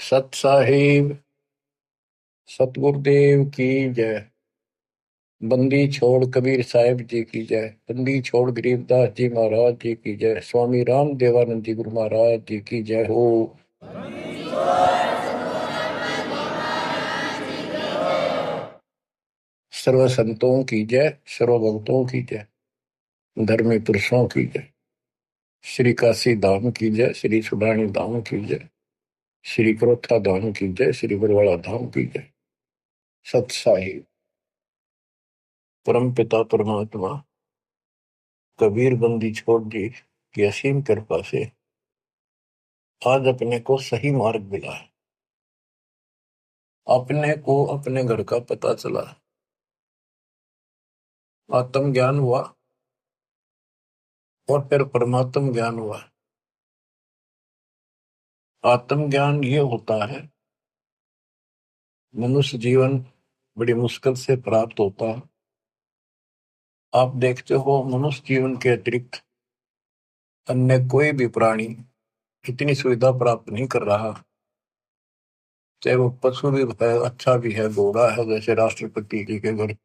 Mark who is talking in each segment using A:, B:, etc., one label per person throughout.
A: सत साहिब सतगुरुदेव की जय। बंदी छोड़ कबीर साहिब जी की जय। बंदी छोड़ गरीबदास जी महाराज जी की जय। स्वामी राम देवानंद जी गुरु महाराज जी की जय हो। सर्व संतों की जय, सर्व भक्तों की जय, धर्मी पुरुषों की जय। श्री काशी धाम की जय, श्री सुडानी धाम की जय, श्री क्रोथा धाम की जय, श्री बरवाड़ा धाम की जय। सत साहिब परम पिता परमात्मा कबीर बंदी छोड़ जी की असीम कृपा से आज अपने को सही मार्ग मिला है। अपने को अपने घर का पता चला, आत्म ज्ञान हुआ और फिर परमात्म ज्ञान हुआ। आत्म ज्ञान ये होता है, मनुष्य जीवन बड़ी मुश्किल से प्राप्त होता है। आप देखते हो मनुष्य जीवन के अतिरिक्त अन्य कोई भी प्राणी इतनी सुविधा प्राप्त नहीं कर रहा। चाहे वो पशु भी है, अच्छा भी है, घोड़ा है, जैसे राष्ट्रपति जी के घर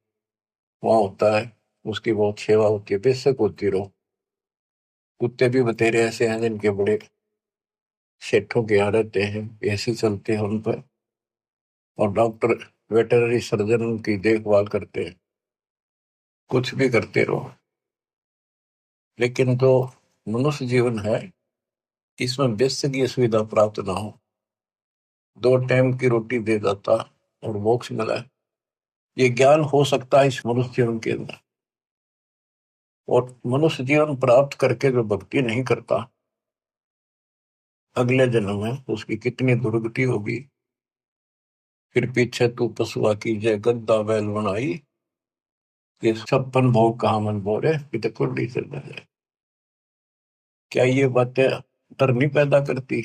A: वहां होता है, उसकी बहुत सेवा होती है, बेशक होती रहो। कुत्ते भी बतेरे ऐसे हैं जिनके बड़े सेठों के यहाँ रहते हैं, एसी चलते हैं उन पर, और डॉक्टर वेटरनरी सर्जन उनकी देखभाल करते हैं। कुछ भी करते रहो, लेकिन जो मनुष्य जीवन है इसमें बेशक ये सुविधा प्राप्त ना हो, 2 टाइम की रोटी दे देता और मोक्ष मिला है, ये ज्ञान हो सकता है इस मनुष्य जीवन के अंदर। और मनुष्य जीवन प्राप्त करके जो भक्ति नहीं करता, अगले जन्म में उसकी कितनी दुर्गति होगी। फिर पीछे तू पशुआ की जय गद्दा बैल बनाई, ये 56 भोग कहाँ मन बोरे पिता कुंडी से न जाए। क्या ये बातें डर नहीं पैदा करती?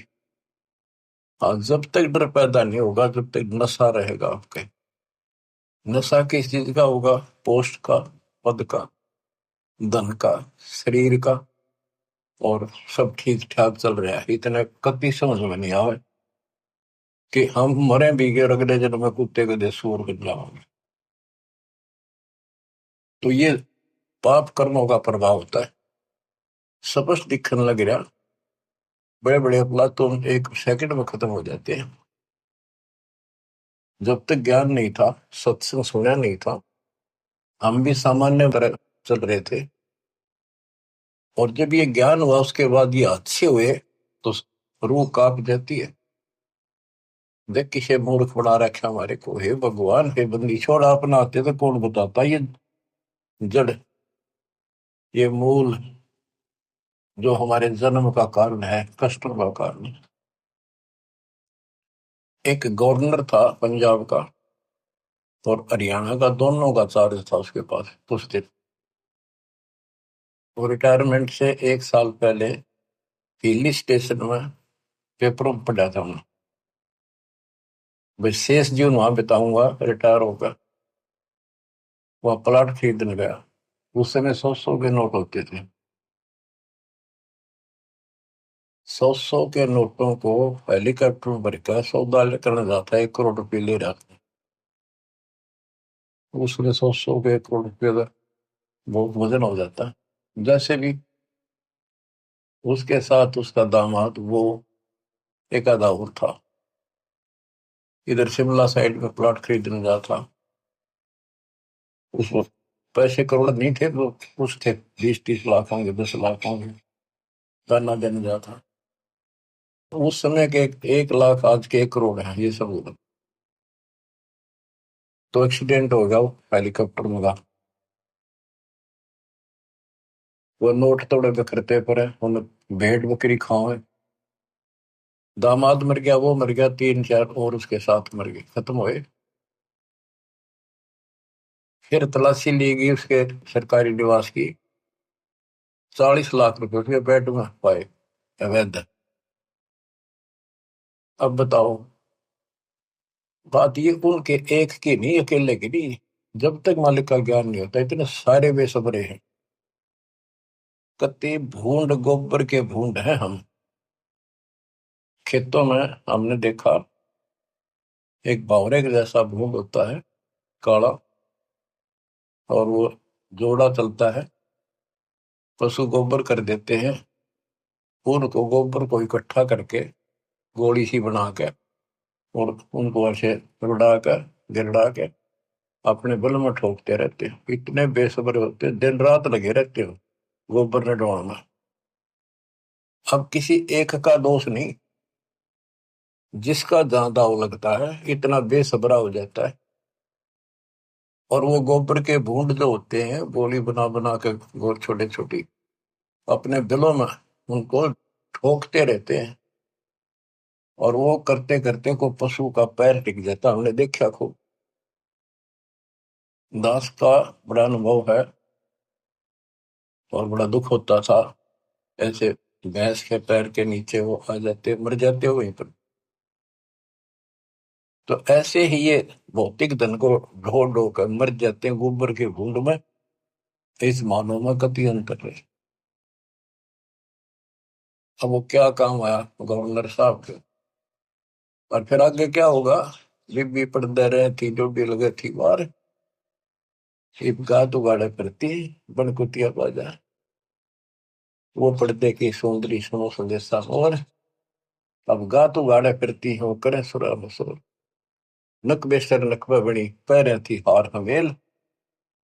A: हाँ, जब तक डर पैदा नहीं होगा, जब तक नशा रहेगा आपके। नशा किस चीज का होगा? पोस्ट का, पद का, धन का, शरीर का, और सब ठीक ठाक चल रहा है, इतने कभी समझ में नहीं आवे कि हम मरे भी गए और अगले जन्म में कुत्ते के दे सूर बन जाओगे। तो ये पाप कर्मों का प्रभाव होता है, स्पष्ट दिखने लग रहा। बड़े बड़े अपराध तो 1 सेकंड में खत्म हो जाते हैं। जब तक ज्ञान नहीं था, सत्संग सुना नहीं था, हम भी सामान्य तरह चल रहे थे, और जब ये ज्ञान हुआ उसके बाद ये अच्छे हुए तो रूह कांप जाती है। देख किसे मूर्ख बना रखा हमारे को, हे भगवान, हे बंदी छोड़, अपना आते तो कौन बताता। ये जड़, ये मूल जो हमारे जन्म का कारण है, कष्टों का कारण है। एक गवर्नर था पंजाब का और हरियाणा का, दोनों का चार्ज था उसके पास उस दिन। वो रिटायरमेंट से 1 साल पहले हिली स्टेशन में पेपरों में पढ़ा था मैं, भाई शेष जीवन वहां बिताऊंगा रिटायर होकर। वह प्लाट खरीदने गया। उस समय 100-100 के नोट होते थे। 100-100 के नोटों को हेलीकॉप्टर में भरकर सौदा करने जाता है, 1 करोड़ रुपये ले रहा था। उसमें 100-100 के 1 करोड़ रुपये का बहुत वजन हो जाता है। जैसे भी उसके साथ उसका दामाद, वो एक आधा और था, इधर शिमला साइड में प्लॉट खरीदने जाता। उस वक्त पैसे करोड़ नहीं थे तो कुछ थे, 20-30 लाख होंगे, 10 लाख होंगे, दाना देने जाता। उस समय के 1 लाख आज के 1 करोड़ है, ये सब होगा। तो एक्सीडेंट हो गया वो हेलीकॉप्टर में का। वो नोट तोड़े बिखरते पड़े, उन्हें भेड़ बकरी खाओ। दामाद मर गया, वो मर गया, 3-4 और उसके साथ मर गए, खत्म हुए। फिर तलाशी ली गई उसके सरकारी निवास की, 40 लाख रुपए उसके बेड में पाए अवैध। अब बताओ, बात ये उनके एक की नहीं, अकेले की नहीं। जब तक मालिक का ज्ञान नहीं होता, इतने सारे बेसबरे हैं। कत्ती भूंड, गोबर के भूंड हैं हम। खेतों में हमने देखा एक बावरे के जैसा भूंड होता है, काला, और वो जोड़ा चलता है। पशु गोबर कर देते हैं, उनको गोबर को इकट्ठा करके गोली सी बना के और उनको ऐसे रुड़ा कर गिरड़ा के अपने बल में ठोकते रहते हैं। इतने बेसब्र होते हैं, दिन रात लगे रहते हो गोबर ने ढोना। अब किसी एक का दोष नहीं, जिसका जहां दाव लगता है इतना बेसब्रा हो जाता है। और वो गोबर के बूंद जो होते हैं, गोली बना बना के गोल छोटे छोटी अपने बिलों में उनको ठोकते रहते हैं। और वो करते करते को पशु का पैर टिक जाता, हमने देखा खूब। दास का बड़ा अनुभव है और बड़ा दुख होता था। ऐसे भैंस के पैर के नीचे वो आ जाते, मर जाते हो वहीं पर। तो ऐसे ही ये भौतिक धन को ढो ढो कर मर जाते हैं गोबर के भूंड में। इस मानव में कति अंतर है। अब वो क्या काम आया गवर्नर साहब के, और फिर आगे क्या होगा। बीबी पड़दे रहे थी, डोडी लगे थी बार, इब गात उगाड़े फिरती बनकुतिया बाजा। वो पर्दे की सुंदरी सुनो संदेशा और अब गात उगाड़े फिरती हो करे सुरा बसोर। नक बेसर नकबा बनी पैरे थी हार हमेल,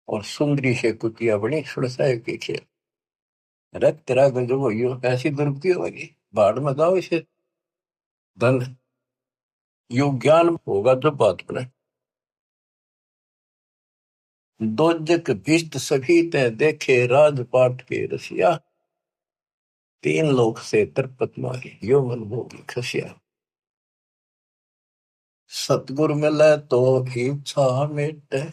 A: और सुंदरी से कुतिया बनी सुरसाए की खेल। रख तेरा गजब हो ऐसी दुर्गति होगी, बाढ़ में जाओ इसे धन। यो ज्ञान होगा जब बात बने। दोजक भिष्ट सभी ते देखे राजपाट के रसिया, तीन लोक से तरपत मारी यो मन भोगी खसिया। सतगुर मिले तो इच्छा मिटे,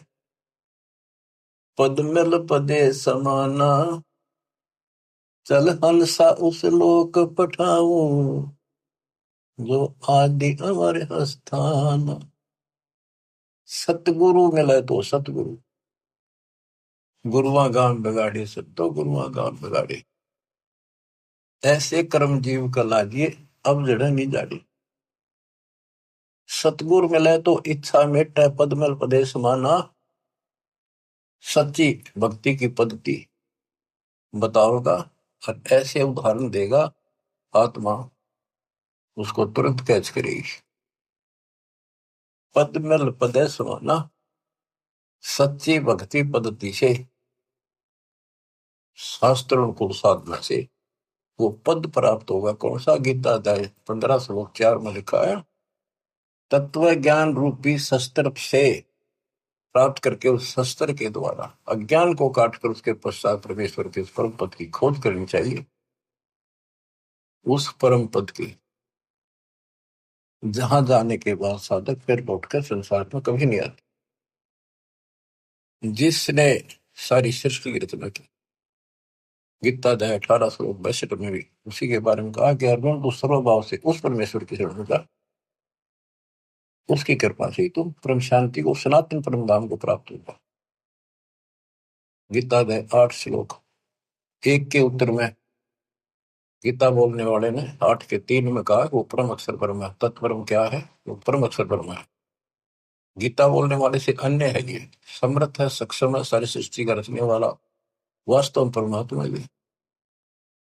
A: पद मिल पदे समाना। चल हंसा उस लोक पठाऊं, जो आदि अमर स्थान। सतगुरु मिले तो सतगुरु, गुरुआ गान बिगाड़े सब तो गुरुआ गान बिगाड़े। ऐसे कर्म जीव का लागिए, अब जड़ नहीं जाड़ी। सतगुरु मिले तो इच्छा मिटे, पद मिल पदे समाना। सच्ची भक्ति की पद्धति बताओगा और ऐसे उदाहरण देगा, आत्मा उसको तुरंत कैच करेगी। पद मिल पदे समाना, सच्ची भक्ति पद्धति से, शास्त्र अनुकूल साधना से वो पद प्राप्त होगा। कौन सा? गीता अध्याय 15 श्लोक 4 में लिखा है, तत्व ज्ञान रूपी शस्त्र से प्राप्त करके उस शस्त्र के द्वारा अज्ञान को काटकर उसके पश्चात परमेश्वर के परम पद की खोज करनी चाहिए। उस परम पद की जहां जाने के बाद साधक फिर लौटकर संसार में कभी नहीं आते। जिसने सारी सृष्टि की रचना की, गीता अध्याय 18 श्लोक 62 में भी उसी के बारे में कहा कि अर्जुन तू सर्वभाव से उस परमेश्वर की शरण जा, उसकी कृपा से तुम परम शांति को, सनातन परम धाम को प्राप्त होगा। गीता अध्याय 8 श्लोक 1 के उत्तर में गीता बोलने वाले ने 8 के 3 में कहा वो परम अक्षर ब्रह्म है। तत्परम क्या है? वो परम अक्षर ब्रह्म है। गीता बोलने वाले से अन्य है, ये समर्थ है, सक्षम है, सारी सृष्टि का रचने वाला, वास्तव परमात्मा है,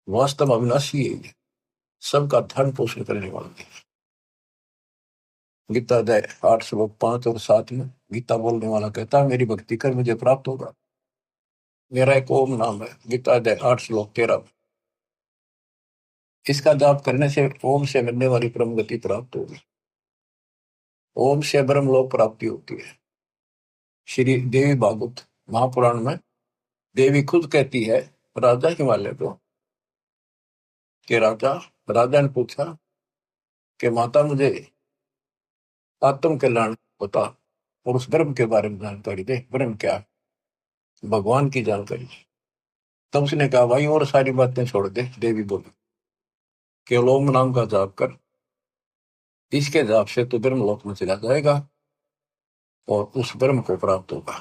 A: वास्तव अविनाशी है, सबका धन पोषण करने वाला है। गीता अध्याय 8 श्लोक 5 और 7 में गीता बोलने वाला कहता है मेरी भक्ति कर मुझे प्राप्त होगा। मेरा एक ओम नाम है। गीता अध्याय 8 श्लोक 13 में इसका जाप करने से ओम से मिलने वाली परम गति प्राप्त होगी। ओम से ब्रह्म लोक प्राप्ति होती है। श्री देवी भागवत महापुराण में देवी खुद कहती है राजा हिमालय को कि राजा ने पूछा कि माता मुझे आत्म कल्याण बता और उस ब्रह्म के बारे में जानकारी दे। ब्रह्म क्या है? भगवान की जानकारी। तब उसने कहा भाई और सारी बातें छोड़ दे। देवी बोली केवल ओम नाम का जाप कर, इसके जाप से तो ब्रह्म लोक में चला जाएगा और उस ब्रह्म को प्राप्त होगा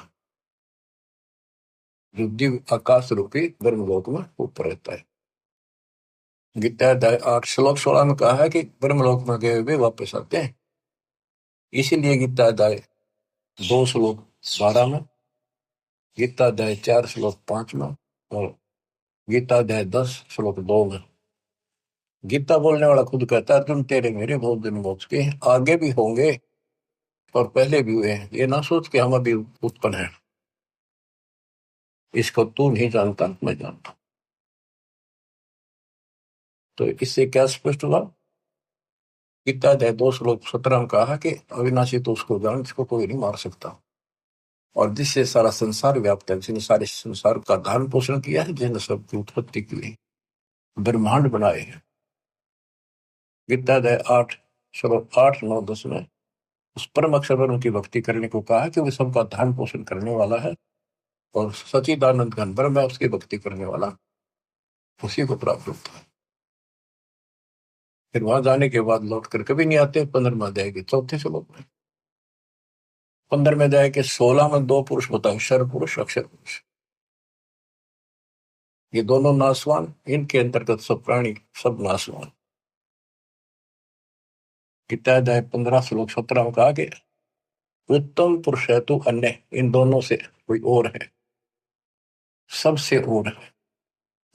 A: जो दिव्य आकाश रूपी ब्रह्म लोक में ऊपर रहता है। गीता अध्याय 8 श्लोक 16 में कहा है कि ब्रह्म लोक में गए हुए वापस आते हैं। इसीलिए गीता अध्याय 2 श्लोक 12 में, गीता अध्याय 4 श्लोक 5 में और गीता अध्याय 10 श्लोक 2 में गीता बोलने वाला खुद कहता है, तुम तेरे मेरे बहुत दिन मोक्ष के आगे भी होंगे और पहले भी हुए हैं। ये ना सोच के हम अभी उत्पन्न हैं, इसको तू नहीं जानता, मैं जानता। तो इससे क्या स्पष्ट हुआ? गीता अध्याय 2 श्लोक 17 में कहा कि अविनाशी तो उसको जान जिसको कोई नहीं मार सकता, और जिससे सारा संसार व्याप्त है, जिसने सारे संसार का धारण पोषण किया है, जिसने सबकी उत्पत्ति की है, ब्रह्मांड बनाए हैं। गीता अध्याय 8 श्लोक 8, 9, 10 में उस परम अक्षर पर उनकी भक्ति करने को कहा कि वो सबका धारण पोषण करने वाला है और सचिदानंद घन ब्रह्म है, उसकी भक्ति करने वाला उसी को प्राप्त होता है। फिर वहां जाने के बाद लौट कर कभी नहीं आते। 15वें अध्याय के 4 श्लोक में, 15वें अध्याय के 16 में 2 पुरुष बताओ, शर पुरुष, अक्षर पुरुष। ये दोनों नासवान, इनके अंतर्गत सब प्राणी, सब नासवान। गीता अध्याय 15 श्लोक 17 में कहा कि उत्तम पुरुष है तो अन्य, इन दोनों से कोई और है, सबसे और है।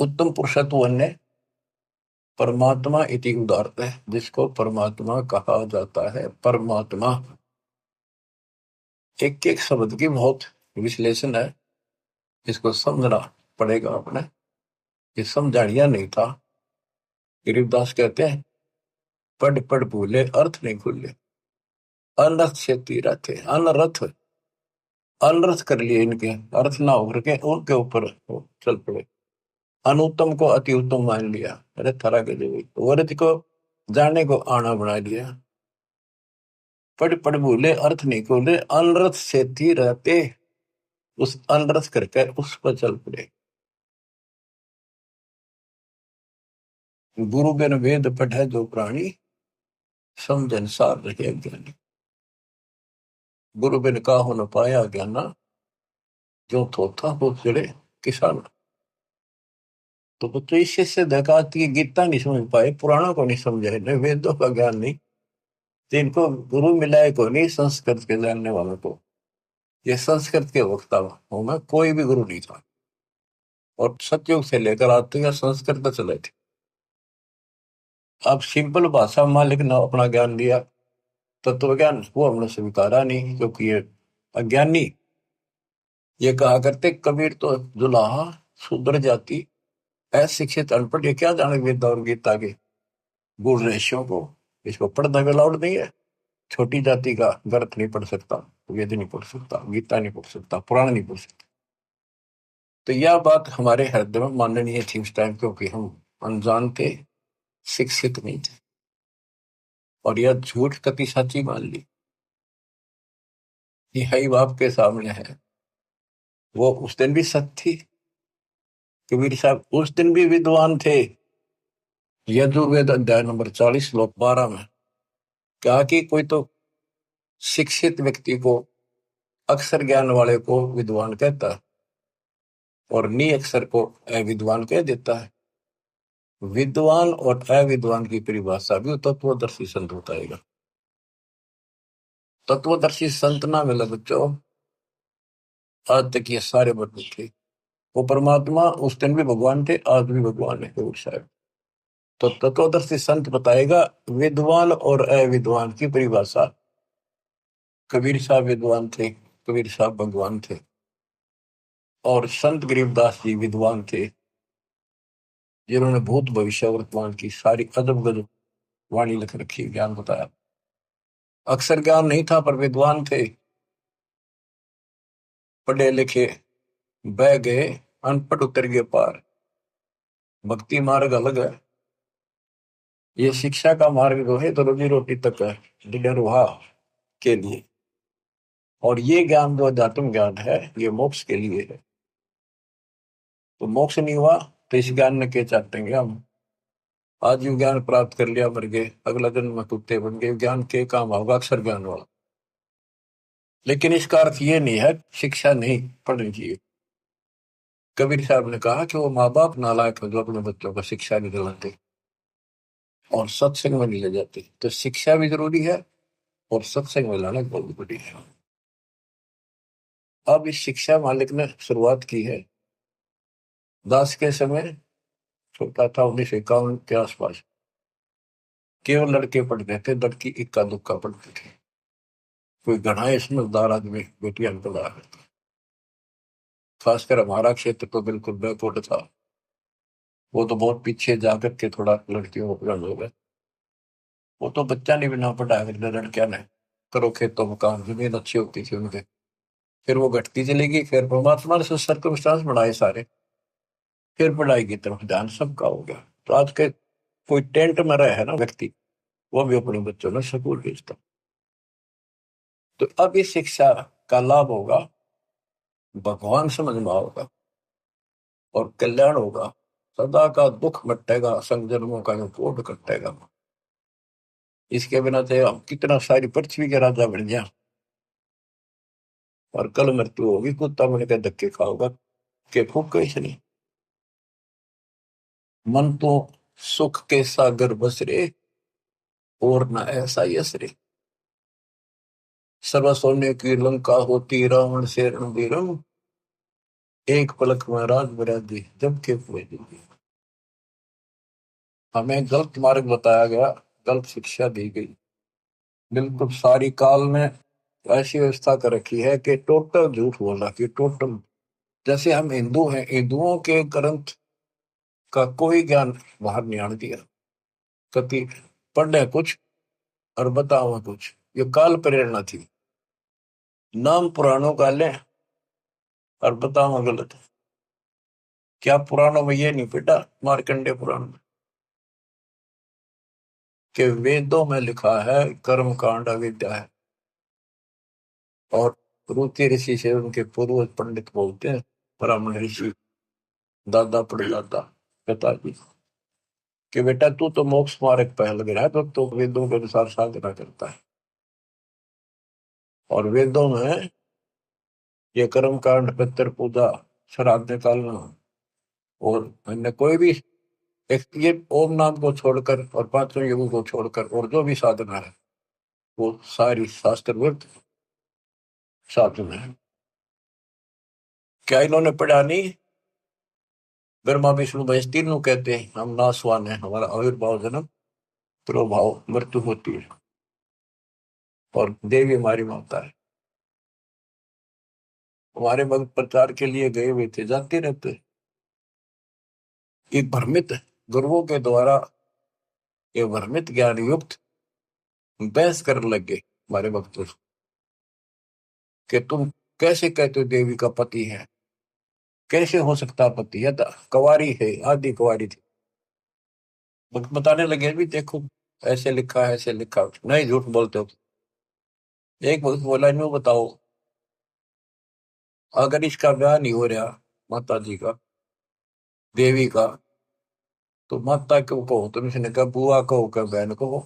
A: उत्तम पुरुष है तो अन्य परमात्मा इति उदारत है, जिसको परमात्मा कहा जाता है। परमात्मा एक एक शब्द की बहुत विश्लेषण है, इसको समझना पड़ेगा अपने। ये समझानिया नहीं था। गरीबदास कहते हैं, पढ़ पढ़ भूले अर्थ नहीं खुले, अनर्थ क्षेत्री रहते। अनर्थ अनर्थ कर लिए, इनके अर्थ ना होकर के उनके ऊपर चल पड़े। अनुत्तम को अति उत्तम मान लिया, अरे थारा के देवी वर्ज को जाने को आना बना लिया। पढ़ पढ़ भूले अर्थ नहीं खोले, अनर्थ क्षेत्री रहते, उस अनर्थ करके उस पर चल पड़े। गुरु बिन वेद पढ़े जो प्राणी, समझन सार रहे ज्ञानी। गुरु बिन काहू न पाया ज्ञाना, जो थोथा हो चढ़े किसान। तो बच्चों इससे से देखा कि गीता नहीं समझ पाए, पुराणों को नहीं समझे, न वेदों का ज्ञान नहीं, तो इनको गुरु मिला है को नहीं, संस्कृत के जानने वालों को। ये संस्कृत के वक्ता हूं मैं, कोई भी गुरु नहीं था, और सतयुग से लेकर आज तक संस्कृत पर चले थे। अब सिंपल भाषा में मालिक ने अपना ज्ञान दिया, तत्व ज्ञान, वो हमने स्वीकारा नहीं, क्योंकि ये अज्ञानी। ये कहा करते कबीर तो जुलाहा शूद्र जाति, अशिक्षित अनपढ़, ये क्या जाने वेद और गीता के गुण रहस्यों को। इसको पढ़ना भी अलाउड नहीं है। छोटी जाति का ग्रंथ नहीं पढ़ सकता, वेद नहीं पढ़ सकता, गीता नहीं पढ़ सकता, पुराण नहीं पढ़ सकता। तो यह बात हमारे हृदय में माननीय थी उस टाइम, क्योंकि हम अनजान थे, शिक्षित नहीं थे, और यह झूठ कति सच्ची मान ली। यही बाप के सामने है। वो उस दिन भी सत्य थी। कबीर साहब उस दिन भी विद्वान थे। यजुर्वेद अध्याय नंबर 40 श्लोक 12 में कहा कि कोई तो शिक्षित व्यक्ति को, अक्षर ज्ञान वाले को विद्वान कहता है, और निअक्षर को अविद्वान कह देता है। विद्वान और अविद्वान की परिभाषा भी तत्वदर्शी संत बताएगा। तत्वदर्शी संत ना मिला बच्चों, आज तक ये सारे बदले थे। वो परमात्मा उस दिन भी भगवान थे, आज भी भगवान है कबीर साहब। तो तत्वदर्शी संत बताएगा विद्वान और अविद्वान की परिभाषा। कबीर साहब विद्वान थे, कबीर साहब भगवान थे, और संत गरीबदास जी विद्वान थे, जिन्होंने भूत भविष्य वर्तमान की सारी अजब गजब वाणी लिख रखी, ज्ञान बताया। अक्षर ज्ञान नहीं था पर विद्वान थे, पढ़े लिखे बह गए, अनपढ़ उतर गए पार। भक्ति मार्ग अलग है, ये शिक्षा का मार्ग जो है तो रोजी रोटी तक है, निर्वाह के लिए। और ये ज्ञान जो अध्यात्म ज्ञान है, ये मोक्ष के लिए है। तो मोक्ष नहीं हुआ तो इस ज्ञान ने क्या चाहते हम? आज ये ज्ञान प्राप्त कर लिया, मर गए, अगला जन्म में कुत्ते बन गए, ज्ञान के काम होगा अक्षर ज्ञान वाला। लेकिन इसका अर्थ ये नहीं है शिक्षा नहीं पढ़नी चाहिए। कबीर साहब ने कहा कि वो माँ बाप नालायक हो जो अपने बच्चों को शिक्षा नहीं दिलाते और सत्संग में नहीं ले जाते। तो शिक्षा भी जरूरी है, और सत्संग में लाना बहुत बड़ी है। अब इस शिक्षा मालिक ने शुरुआत की है दास के समय, छोटा था 1951 के आसपास, केवल लड़के पढ़ते थे, लड़की इक्का दुक्का पढ़ती थी। कोई घना ही समझदार आदमी बेटियां पढ़ा है। खासकर हमारा क्षेत्र तो बिल्कुल बैकवर्ड था। वो तो बहुत पीछे जाकर के थोड़ा लड़कियों को पढ़ाने हो गए। वो तो बच्चा नहीं बिना पढ़ाया करते लड़कियां ने, करो खेतों में काम, जमीन अच्छी होती थी उनके। फिर वो घटती चली गई, फिर परमात्मा ने सर्कमस्टांस बढ़ाए सारे, फिर पढ़ाई की तरफ ध्यान सबका हो गया। तो आज के कोई टेंट में रहे है ना व्यक्ति, वो भी अपने बच्चों में स्कूल भेजता। तो अब इस शिक्षा का लाभ होगा, भगवान समझ में होगा और कल्याण होगा। सदा का दुख मिटेगा, संग जन्मों का जो कोट कटेगा। इसके बिना तो हम कितना सारी पृथ्वी के राजा बन गया, और कल मृत्यु होगी, कुत्ता मन के धक्के खाओगा के फूक कैसे नहीं। मन तो सुख के सागर बसरे, और न ऐसा यसरे। सर्व सोने की लंका होती, रावण से रणधीरम, एक पलक में राज बरादी जब के हुए दिव्य। हमें गलत मार्ग बताया गया, गलत शिक्षा दी गई। बिल्कुल सारी काल में ऐसी व्यवस्था कर रखी है कि टोटल झूठ बोल रहा कि टोटल। जैसे हम हिंदू हैं, हिंदुओं के ग्रंथ का कोई ज्ञान बाहर नहीं आने दिया। कभी पढ़े कुछ और बताओ कुछ, ये काल प्रेरणा थी। नाम पुराणों का लें और बताओ गलत। क्या पुराणों में ये नहीं पिटा, मार्कंडे पुराण में, कि वेदों में लिखा है कर्म कांड अविद्या है। और रुचि ऋषि से उनके पूर्वज पंडित बोलते हैं, ब्राह्मण ऋषि, दादा परदादा पिताजी, कि बेटा तू तो मोक्ष मार्ग पे लग रहा है, तो वेदों के अनुसार साधना करता है। और वेदों में ये कर्म कांड, पितृ पूजा, श्राद्ध निकालना, और अन्य कोई भी एक ये ओम नाम को छोड़कर और पांचों युगों को छोड़कर और जो भी साधना है, वो सारी शास्त्र विरुद्ध साधना है। क्या इन्होंने पढ़ा नहीं? ब्रह्मा विष्णु महेश तीनों कहते हैं हम नासवान है, हमारा आविर्भाव जन्म प्रभाव मृत्यु होती है, और देवी हमारी माता है। हमारे भक्त प्रचार के लिए गए हुए थे, जाते रहते। एक भ्रमित गुरुओं के द्वारा ये भ्रमित ज्ञान युक्त बहस करने लग गए हमारे भक्तों से, कि तुम कैसे कहते हो देवी का पति है, कैसे हो सकता पति है, तो कुंवारी है, आदि कुंवारी थी। भक्त बताने लगे भी देखो ऐसे लिखा है, ऐसे लिखा है। नहीं, झूठ बोलते हो। एक भक्त बोला इन्हों बताओ, अगर इसका ब्याह नहीं हो रहा माता जी का, देवी का, तो माता क्यों कहो तुम? इसने कहा बुआ कहो, क्या बहन कहो,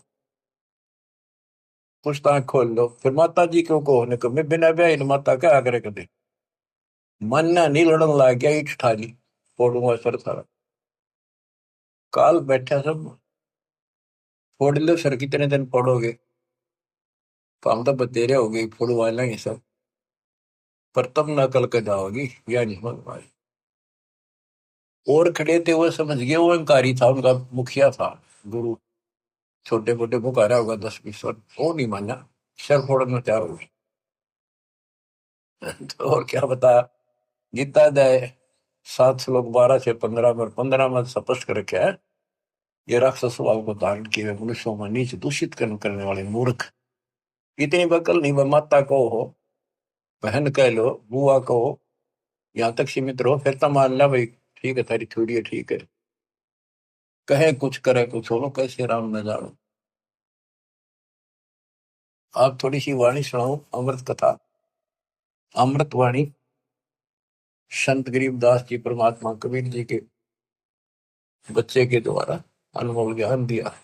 A: पुछताछ खोल लो। फिर माता जी क्यों कहो ने कहा मैं बिना ब्याह इन माता क्या आग्रह कर दे। मानना नहीं, लड़न लग गया, ईट ठाली फोड़ूंगा सर सारा। काल बैठा सब, फोड़ लो सर, कितने दिन फोड़ोगे? तो हम तो बतेरे हो गई, फोड़वा लेंगे सब, पर तब न कल के जाओगी, या नहीं समझ पाए। और खड़े थे वो समझ गए, वो अहंकारी था, उनका मुखिया था गुरु, छोटे मोटे पुकारा होगा 10-20 वर्ष, वो नहीं माना, सर फोड़ना तैयार हो गए। तो और क्या बताया, गीता अध्याय 7 श्लोक 12 से 15 में, 15 में स्पष्ट कर रखा है, ये राक्षस स्वभाव को धारण किए मनुष्यों में नीच दूषित कर्म करने वाले मूर्ख, इतनी बकल नहीं, वह माता को हो, बहन कह लो, बुआ कहो, यहाँ तक सीमित रहो, फिर तो मान ला भाई ठीक है, तेरी थोड़ी है, ठीक है। कहे कुछ करे कुछ हो, कैसे राम न जानो। आप थोड़ी सी वाणी सुनाओ, अमृत कथा, अमृत वाणी, संत गरीबदास जी परमात्मा कबीर जी के बच्चे के द्वारा अनमोल ज्ञान दिया।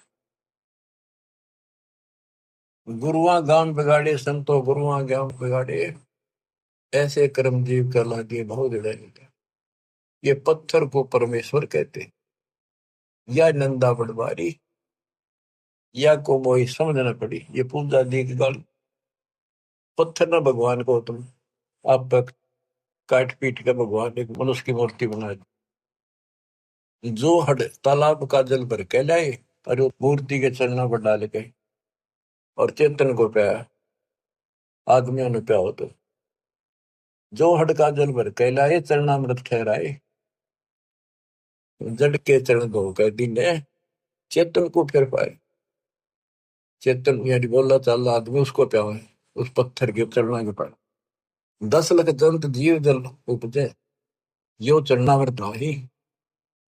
A: गुरुआ गांव बिगाड़े संतो, गुरुआ ज्ञान बिगाड़े, ऐसे कर्म जीव कर ला दिए बहुत जड़े। ये पत्थर को परमेश्वर कहते, या नंदा पटवारी, या को मोही समझना पड़ी। ये पूजा दी की गल पत्थर ना भगवान को तुम आप तक काट पीट के भगवान एक मनुष्य की मूर्ति बना दी। जो हड तालाब का जल भर के लाए और वो मूर्ति के चरणों पर डाल के और चेतन को पाया आदमियों ने पाया हो तो जो हड का जल भर के लाए चरणामृत ठहराए जड़ के चरण धो कर दीने चेतन को फिर पाए। चेतन यानी बोला चाल आदमी उसको प्यावे उस पत्थर के चरणा के पाए 10 लाख जंत जीव जल उपजे यो चरणामृत नहीं।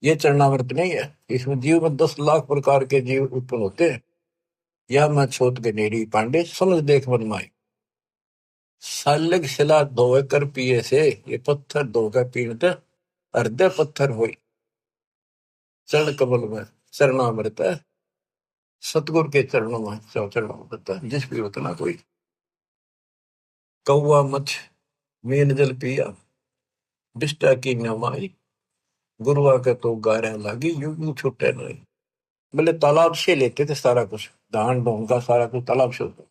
A: ये चरणामृत नहीं है। इसमें जीव में 10 लाख प्रकार के जीव उत्पन्न होते हैं। यह मैं छोट गनेरी पांडे समझ देख मन माई सालग शिला धोए कर पिए से ये पत्थर धोकर पीते हृदय पत्थर हो चरण कमल में चरणामृत है। सतगुरु के चरणों में चरणामृत है जिस भी उतना कोई कौआ मछ मीन जल पिया बिष्टा की नमाई गुरुआ के तो गारा लागी यूं छुट्टे नहीं। बोले तालाब से लेते थे सारा कुछ धान ढोंगा सारा कुछ तालाब से होता।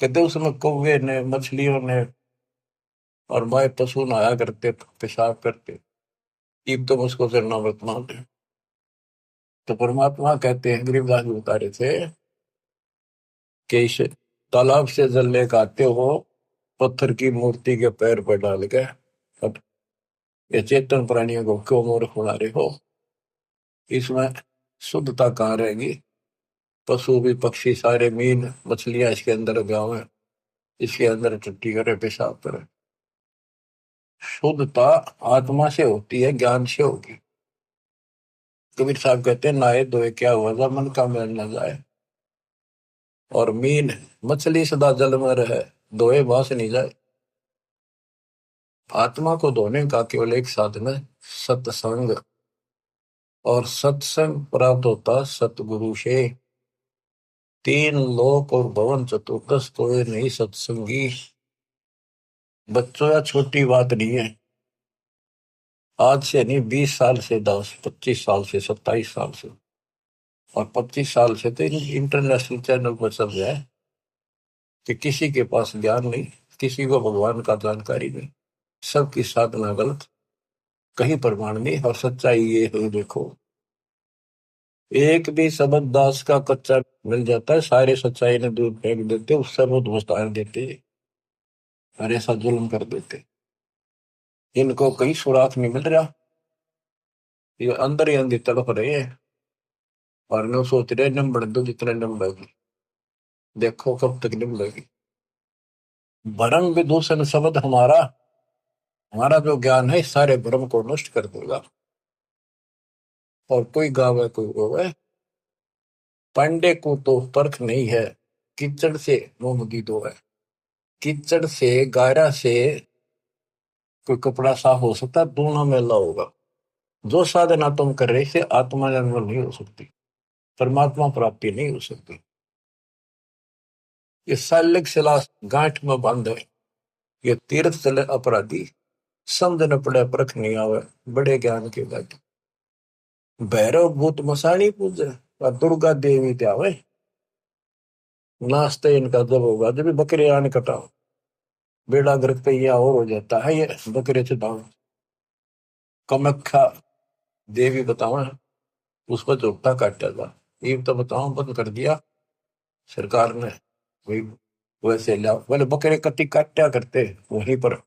A: कहते उसमें कौवे ने मछलियों ने और माए पशु नहाया करते पेशाब करते। इब तो उसको चरणामृत मानते। तो परमात्मा कहते हैं गरीबदास जी बता रहे थे कि इस तालाब से जल लेकर आते हो पत्थर की मूर्ति के पैर पर डाल के अब ये चेतन प्राणियों को क्यों मूर्ख बना रहे हो। इसमें शुद्धता कहाँ रहेगी। पशु भी पक्षी सारे मीन मछलियां इसके अंदर गाँव है इसके अंदर टट्टी करे पेशाब करे। शुद्धता आत्मा से होती है ज्ञान से होगी। कबीर साहब कहते हैं नहाए धोए क्या हुआ था मन का मैल न जाए। और मीन मछली सदा जल में रहे धोए बास नहीं जाए। आत्मा को धोने का केवल एक साधन है सत्संग। और सत्संग प्राप्त होता सतगुरु से। 3 लोक और भवन चतुर्दश तो ये नहीं सत्संगी। बच्चों या छोटी बात नहीं है। आज से नहीं 20 साल से 10 25 साल से 27 साल से और 25 साल से तो इंटरनेशनल चैनल पर सब है कि किसी के पास ज्ञान नहीं किसी को भगवान का जानकारी नहीं सबकी साधना गलत कहीं प्रमाण नहीं। और सच्चाई ये है देखो एक भी शब्द दास का कच्चा मिल जाता है सारे सच्चाई ने दूर फेंक देते उससे वो ध्वस्तान देते और ऐसा जुल्म कर देते। इनको कहीं सुराग नहीं मिल रहा। ये अंदर ही अंदर तड़प रहे हैं और मैं सोच रहे नम बढ़ दो जितने नम बढ़ेगी देखो कब तक निम लगी। भरम विदूषण शब्द हमारा हमारा जो ज्ञान है सारे भ्रम को नष्ट कर देगा। और कोई गावे कोई रोवे पांडे को तो परख नहीं है कीचड़ से मोमगी दो है। कीचड़ से गारा से कोई कपड़ा साफ हो सकता दोनों मेला होगा। जो साधना तुम कर रहे से आत्मा जन्म नहीं हो सकती परमात्मा प्राप्ति नहीं हो सकती। ये सालिक शिला गांठ में बांधे ये तीर्थ चले अपराधी समझ न पड़े परख नहीं आवे बड़े ज्ञान के बाद। भैरव भूत मसाणी पूजे और दुर्गा देवी त्यावे नाश्ते इनका जब होगा जब बकरे आने कटाओ बेड़ा गर्क पे यह और हो जाता है। ये बकरे चटाओ कमख्या देवी बताओ उस पर झोटा काटा था ये तो बताओ बंद कर दिया सरकार ने। वही वैसे लाओ बोले बकरे कट्टी काटा करते वहीं पर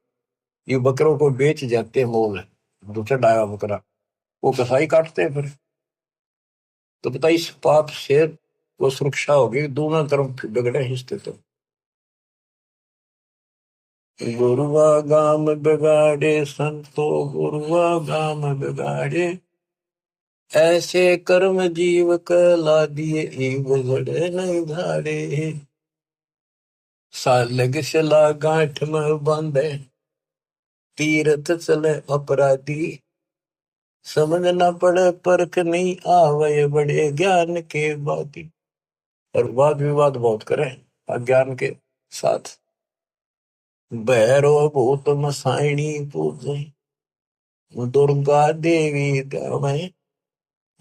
A: ये बकरों को बेच जाते मोल दूसरा डाया बकरा वो कसाई काटते हैं फिर। तो बता इस पाप से वो सुरक्षा होगी दोनों तरफ बिगड़े हिस्से तो। गुरुआ गाम बिगाड़े संतो गुरुआ गाम बिगाड़े ऐसे कर्म जीव कला दिए बिगड़े नहीं धारे। सालग शिला गांठ में बांधे तीर्थ चले अपराधी समझ न पड़े परख नहीं आवे बड़े ज्ञान के बाती। और वाद विवाद बहुत करें अज्ञान के साथ। भैरो भूत मसाइणी पूजे दुर्गा देवी गावे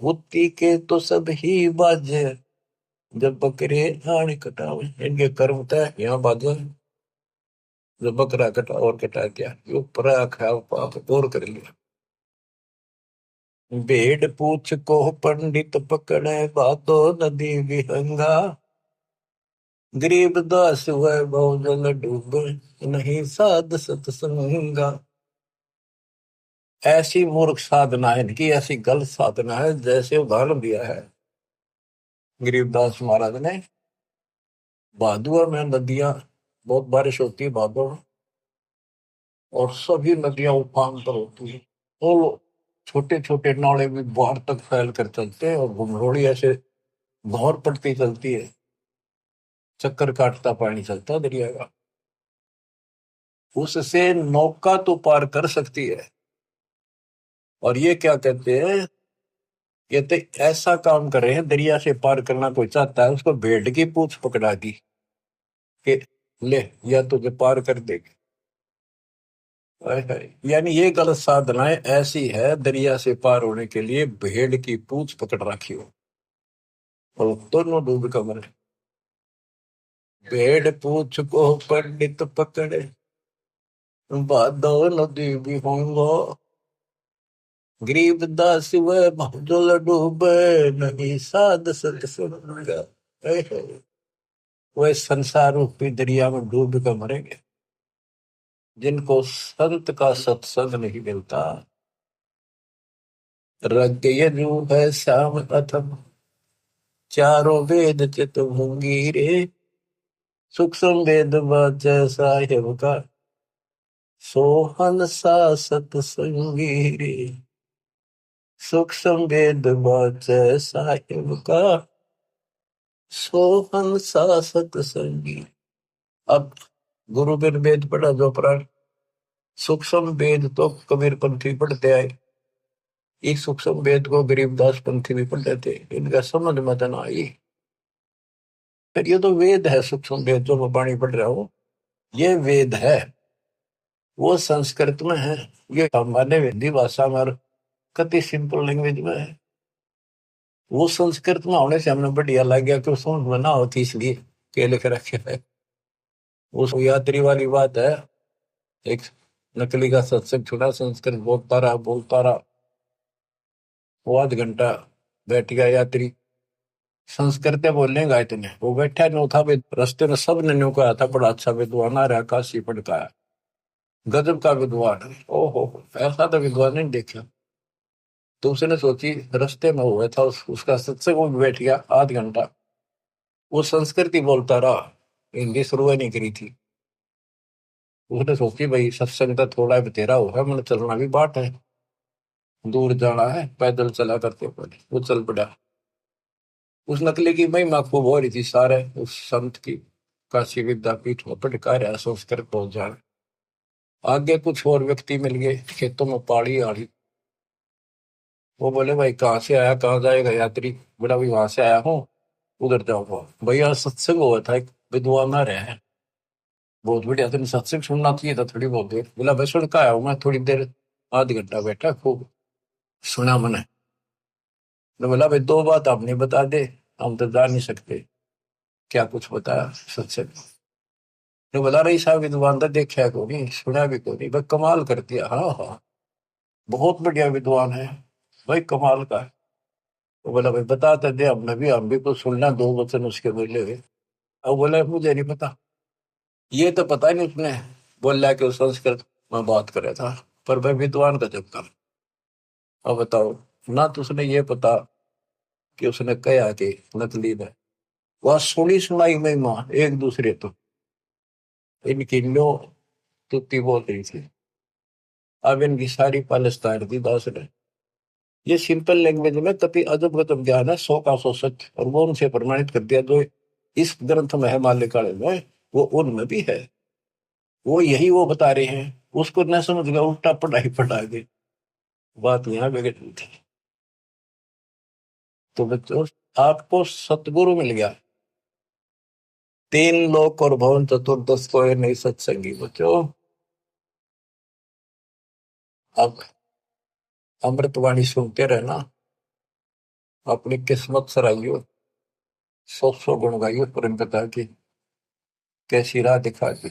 A: बुद्धि के तो सब ही बाजे जब बकरे आने कटावे, इनके कर्म तय यहाँ बाजो। जब बकरा कटा और कटा गया, यो परा खाया पाप और कर लिया। भेड़ पूछ को पंडित पकड़े, बातो नदी विहंगा। गरीब दास हुए बहुजन डूबे, नहीं साध सत्संगा। ऐसी मूर्ख साधना है इनकी, ऐसी गलत साधना है। जैसे उदाहरण दिया है गरीबदास महाराज ने, भादुआ में नदियां, बहुत बारिश होती है भादुआ में, और सभी नदियां उफान पर होती है। तो छोटे छोटे नाले भी बाहर तक फैल कर चलते हैं, और घुमरोड़ी ऐसे भौर पड़ती चलती है, चक्कर काटता पानी चलता दरिया का। उससे नौका तो पार कर सकती है। और ये क्या कहते हैं, ये तो ऐसा काम कर रहे हैं, दरिया से पार करना कोई चाहता है उसको भेड़ की पूंछ पकड़ा दी कि ले, या तुझे पार कर देगी। हाय हाय। यानी ये गलत साधनाएं ऐसी है, दरिया से पार होने के लिए भेड़ की पूंछ पकड़ रखी हो, और दोनों डूब कर मरे। भेड़ पूंछ को पंडित पकड़े, बादो नदी भी होंगो। गरीब दास वह भजल डूबे, नहीं साध सत्संग। वह संसार रूपी दरिया में डूब कर मरेंगे जिनको संत का सत्संग नहीं मिलता। रग यजु है श्याम अथम, चारों वेद चित होंगी रे। सूक्ष्म वेद वाच साहेब का, सोहन सा सत्संगी रे। सूक्ष्म वेद वाच साहेब का, सोहन सा सत्संगी। अब गुरु बिन वेद पढ़ा जो प्राण, सूक्ष्म वेद तो कबीर पंथी पढ़ते आए, इस सूक्ष्म वेद को गरीबदास पंथी भी पढ़ते थे, इनका समझ मत ना आई। फिर ये तो वेद है, सूक्ष्म वेद जो मैं वाणी पढ़ रहा हूं, ये वेद है, वो संस्कृत में है। ये हमारे हिंदी भाषा में कति सिंपल लैंग्वेज में है। वो संस्कृत में होने से हमने बढ़िया लग गया कि समझ में ना होती, इसलिए के लिख रखे है। उस यात्री वाली बात है, एक नकली का सत्संग छुड़ा, संस्कृत बोलता रहा, वो आध घंटा बैठ गया यात्री, संस्कृत बोलने गए इतने, वो बैठा नो था भी, रस्ते में सब ने न्यू कहा था बड़ा अच्छा विद्वान आ रहा, काशी पढ़ता है, गजब का विद्वान है। ओहो, ऐसा तो विद्वान नहीं देखा। तो उसने सोची, रास्ते में हुआ था उसका सत्संग, वो बैठ गया आध घंटा, वो संस्कृत ही बोलता रहा, हिंदी शुरू नहीं करी थी। उसने सोची भाई सत्संग तो थोड़ा बतेरा होगा, मैंने चलना भी बाट है, दूर जाना है, पैदल चला करते पहले वो चल पड़ा। उस नकली की महिमा खूब हो रही थी, सारे उस संत की काशी विद्यापीठ में पटकाया संस्कृत पहुंच जाए। आगे कुछ और व्यक्ति मिल गए, खेतों में पाड़ी आड़ी, वो बोले भाई कहाँ से आया, कहाँ जाएगा यात्री। बोला भाई वहां से आया हूँ, उधर जाऊंगा। भैया सत्संग हुआ था, एक विद्वान आ रहे हैं, बहुत बढ़िया, तुम सत्संग सुनना चाहिए था थोड़ी बहुत देर। बोला भाई सुन का आया हूँ मैं, थोड़ी देर, आध घंटा बैठा, खूब सुना मैंने। तो बोला भाई दो बात आप नहीं बता दे, हम तो जा नहीं सकते। क्या कुछ बताया सत्संग। तो बोला रही साहब विद्वान तो देखा को नहीं, सुना भी को नहीं, भाई कमाल कर दिया। हाँ हाँ, बहुत बढ़िया विद्वान है भाई, कमाल का है। तो बोला भाई बताते दे, हम भी कुछ सुनना, दो वचन उसके बोले हुए। अब बोला मुझे नहीं पता, ये तो पता नहीं उसने बोला कि उस संस्कृत में बात करे था, पर भाई विद्वान का जब का। अब बताओ, ना तो उसने ये पता कि उसने कहा कि नकली ने, वह सुनी सुनाई महिमा एक दूसरे तो इनकी लो तुत्ती बोल रही थी। अब इनकी सारी पाकिस्तान दी दास ने, ये सिंपल लैंग्वेज में कति अजब गजब ज्ञान है, सौ का सौ सच, और वो उनसे प्रमाणित कर दिया। जो इस ग्रंथ में है माल्यकाल में, वो उनमें भी है, वो यही वो बता रहे हैं। उसको न समझ गया, उल्टा पढ़ाई पढ़ा के बात यहाँ बिगड़ रही थी। तो बच्चों, आपको सतगुरु मिल गया, तीन लोक और भवन चतुर्दश को नहीं सत्संगी बच्चों। अब अमृतवाणी सुनते रहना, अपनी किस्मत सराइयो। 100 गुण गाइयो परम पिता की, कैसी राह दिखा दी।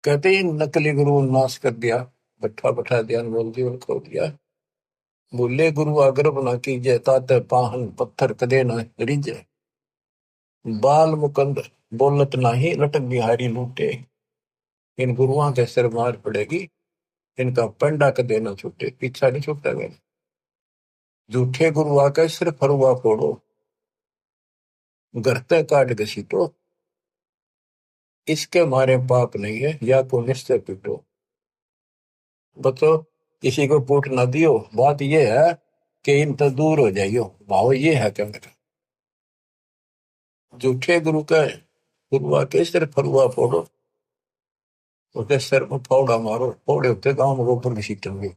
A: कहते ही नकली गुरु नाश कर दिया, बैठा बैठा दिया, बोल जीवन खो दिया। बोले गुरु आग्रह बना कीजिए, ताते पाहन पत्थर कदे न रिजे। बाल मुकंद बोलत नाही, लटक बिहारी लूटे। इन गुरुओं के सिर मार पड़ेगी, इनका पंडा कदे न छूटे। पीछा नहीं छूटा गया। झूठे गुरु आके सिर फरुआ फोड़ो, गरते काट घसीटो। इसके मारे पाप नहीं है, या को निश्चय पीटो। बतो किसी को पूट ना दियो। बात ये है कि इन तो दूर हो जाइयो, भाव ये है क्या मेरा। झूठे गुरु का गुरु आके सिर फरुआ फोड़ो, उसके सिर में फावड़ा मारो। फोड़े होते गांव में गोबर घसीटेंगे,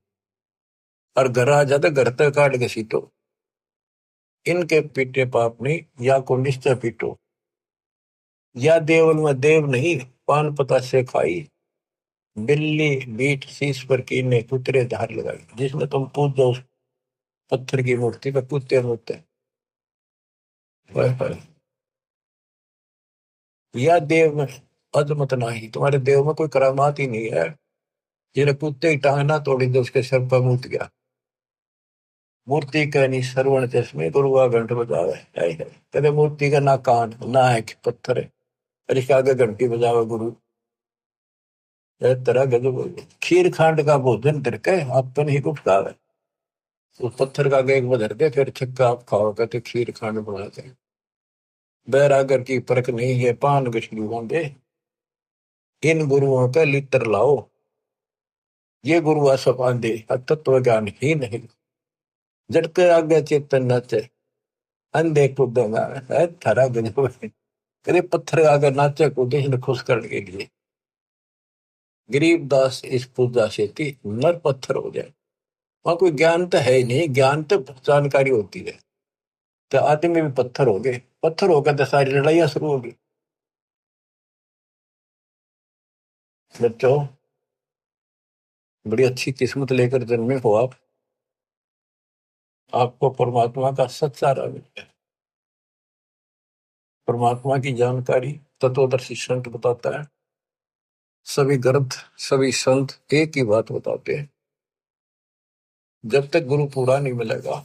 A: और घर आ जाते घर तक काट घसीटो। इनके पीटे पाप नहीं, या को निश्चय पीटो। या देवल में देव नहीं, पान पता से खाई। बिल्ली बीट शीश पर कीने, कुतरे धार लगाई। जिसमें तुम पूजो उस पत्थर की मूर्ति पे कुत्ते होते हैं। हाय हाय। या देव में अजमत नहीं, तुम्हारे देव में कोई करामात ही नहीं है। जिन्हें कुत्ते की टांग ना तोड़ी तो उसके सर पर मूत गया। मूर्ति का नहीं श्रवण चश्मे, गुरु का घंट बजावे। हाय हाय। कहते मूर्ति का ना कान ना है कि पत्थर है, और इसके आगे घंटी बजावे गुरु। तरह गजब। खीर खांड का भोजन तिरके अपन ही कुछ खावे। उस पत्थर का आगे एक बदर दे, फिर छक्का आप खाओ। कहते खीर खांड बनाते। बैरागर की परख नहीं है, पान गछली होंगे। इन गुरुओं का लित्र लाओ, ये गुरु आसपान दे तत्व ज्ञान ही नहीं। झटके आगे चेतन नाचे, अंधे कूदेगा। थारा गजब है। कदे पत्थर आगे नाचे कूदे इन्हें खुश करने के लिए। गरीब दास इस पूजा से नर पत्थर हो जाए। वहां कोई ज्ञान तो है ही नहीं, ज्ञान तो जानकारी होती है। तो आदमी भी पत्थर हो गए, पत्थर हो गए तो सारी लड़ाइयां शुरू होगी। बच्चों, बड़ी अच्छी किस्मत लेकर जन्मे हो आप। आपको परमात्मा का सच्चा रंग है। परमात्मा की जानकारी तत्वदर्शी संत बताता है। सभी ग्रंथ सभी संत एक ही बात बताते हैं, जब तक गुरु पूरा नहीं मिलेगा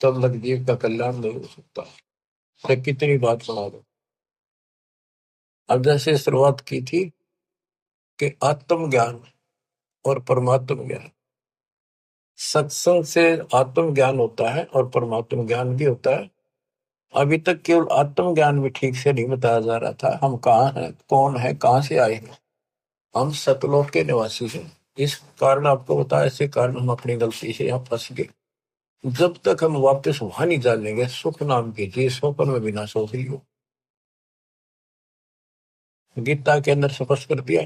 A: तब तक जीव का कल्याण नहीं हो सकता। तो कितनी बात सुना दो। अब जैसे शुरुआत की थी कि आत्म ज्ञान और परमात्म ज्ञान, सत्संग से आत्म ज्ञान होता है और परमात्म ज्ञान भी होता है। अभी तक केवल आत्म ज्ञान भी ठीक से नहीं बताया जा रहा था। हम कहाँ हैं, कौन है, कहाँ से आए हैं। हम सतलोक के निवासी हैं। इस कारण आपको बताया, इसी कारण हम अपनी गलती से यहाँ फंस गए। जब तक हम वापस वहां नहीं जानेंगे, सुख नाम की चीज स्वप्न में बिना सोच ही हो। गीता के अंदर स्पष्ट कर दिया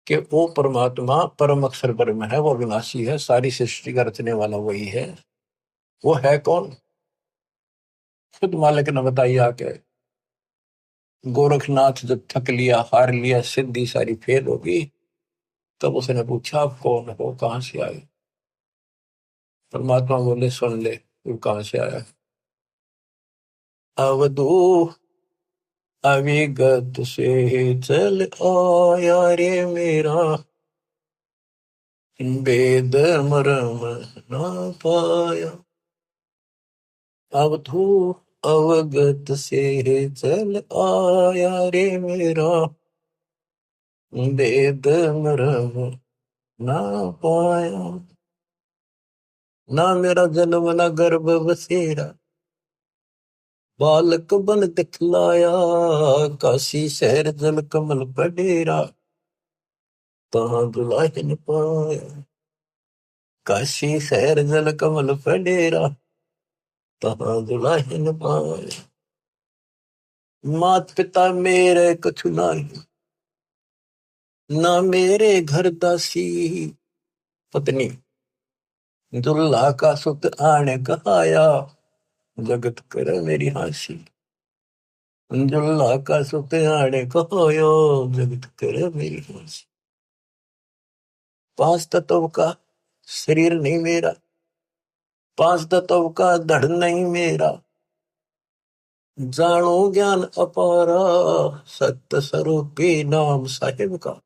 A: कि वो परमात्मा परम अक्षर ब्रह्म है, वो विनाशी है, सारी सृष्टि का रचने वाला वही है। वो है कौन, खुद मालिक ने बताइए आके। गोरखनाथ जब थक लिया, हार लिया, सिद्धि सारी फेल होगी, तब उसने पूछा आप कौन हो, कहां से आए। परमात्मा बोले सुन ले, तू कहां से आया। अवधू अविगत से चल आया रे मेरा, वेद मरम ना पाया। अवधू अवगत से चल आया रे मेरा, वेद मरम ना पाया। ना मेरा जन्म ना गर्भ बसेरा, बालक बन दिखलाया। काशी शहर जल कमल पर डेरा, तहां दुलाहिन पाया। काशी शहर जल कमल पर डेरा, तहां दुलाहिन पाया। मात पिता मेरे कछु नाही, ना मेरे घर दासी। पत्नी दुल्हा का सुत आने कहाया, जगत कर मेरी हासी। दुल्हा का सुत आने कहाया, जगत कर मेरी हासी। 5 तत्व का शरीर नहीं मेरा, पांच तत्व का धड़ नहीं मेरा, जानो ज्ञान अपारा, सत्य स्वरूपी नाम साहिब का,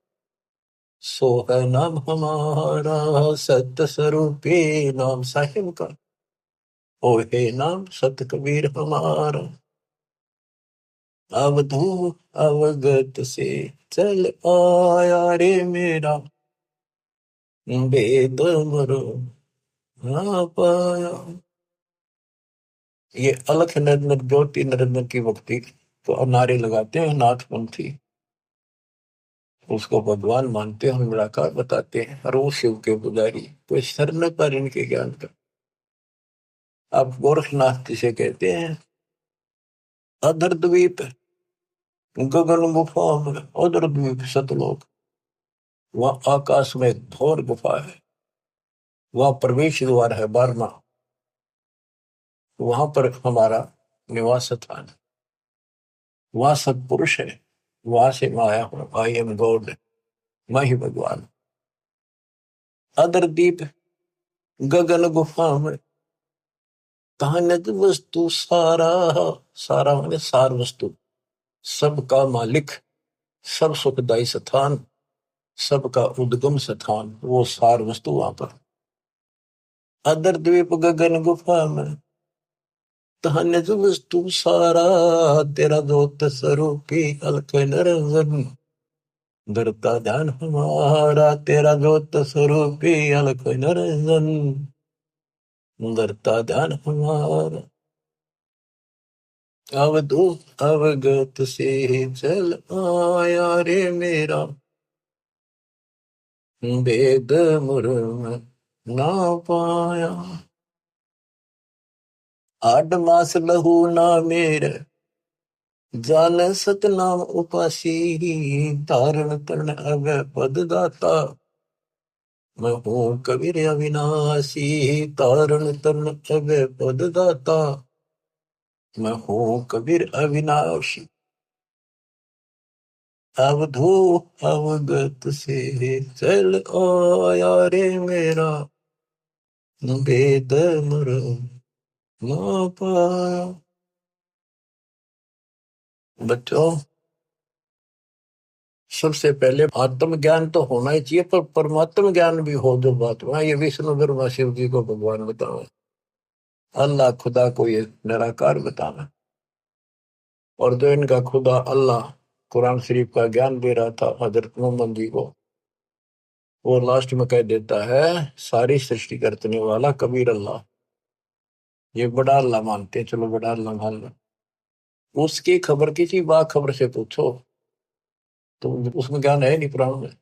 A: सो है नाम हमारा, सत्य स्वरूपी नाम साहिब का, ओ हे नाम सत कबीर हमारा। अवधू अवगत से चल आया रे मेरा, वेद मरो ना पाया। ये अलख निरंजन ज्योति निरंजन की भक्ति तो नारे लगाते हैं नाथपंथी, उसको भगवान मानते हैं, निराकार बताते हैं, और वो शिव के पुजारी, कोई सर न पर इनके ज्ञान का। आप गोरखनाथ जिसे कहते हैं, अधर द्वीप गगन गुफा में, अधर द्वीप सतलोक, वह आकाश में घोर गुफा है, वह प्रवेश द्वार है 12वां, वहां पर हमारा निवास स्थान है, वहां सत्पुरुष है, वहां से मैं आया हूं, आई एम गॉड, मैं ही भगवान। अदर दीप गगन गुफा में, कहानत वस्तु सारा, सारा माने सार वस्तु, सबका मालिक, सब सुखदायी स्थान, सबका उद्गम स्थान, वो सार वस्तु वहां पर। अदर द्वीप गगन गुफा में, कहानत वस्तु सारा, तेरा दोत स्वरूपी अलख निरंजन, धरता ध्यान हमारा, तेरा जोत स्वरूपी अलख निरंजन, धरता ध्यान हमारा। अवधूत अवगत से चल आया रे मेरा, वेद मुर्म ना पाया। 8 मास लहू ना मेरे, जान सतनाम उपासी, तारण तरण अब पद दाता, मैं हूँ कबीर अविनाशी, तारण तरण अब पद दाता, मैं हूँ कबीर अविनाशी। अवधू अवगत से चल आया रे मेरा, वेद मरम ना पाया। बच्चों, सबसे पहले आत्म ज्ञान तो होना ही चाहिए, पर परमात्म ज्ञान भी हो जो बात में, ये विष्णु ब्रह्मा शिव जी को भगवान बतावे, अल्लाह खुदा को ये निराकार बतावे। और जो इनका खुदा अल्लाह कुरान शरीफ का ज्ञान दे रहा था हजरत मोहम्मद जी को, वो लास्ट में कह देता है सारी सृष्टि करने वाला कबीर अल्लाह, ये बड़ा अल्लाह मानते हैं, चलो बड़ा अल्लाह मान लो। उसकी खबर किसी बा खबर से पूछो तो उसमें ज्ञान है नहीं कुरान में।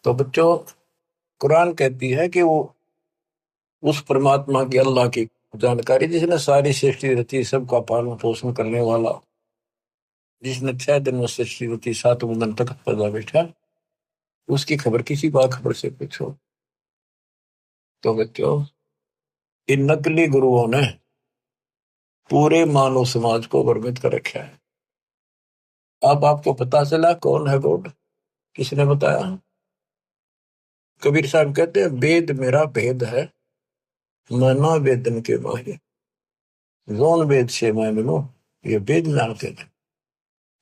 A: तो बच्चों, कुरान कहती है कि वो उस परमात्मा की, अल्लाह की जानकारी, जिसने सारी सृष्टि रची, सबका पालन पोषण करने वाला, जिसने 6 दिन में सृष्टि रची, 7वें दिन तक पैदा बैठा, उसकी खबर किसी बा खबर से पूछो। तो बच्चों, इन नकली गुरुओं ने पूरे मानव समाज को भ्रमित कर रखा है। अब आपको पता चला कौन है गॉड, किसने बताया? कबीर साहब कहते हैं, वेद मेरा भेद है, मैं ना वेदन के माहिर, जोन वेद से मैं मिलूं, ये वेद जानते हैं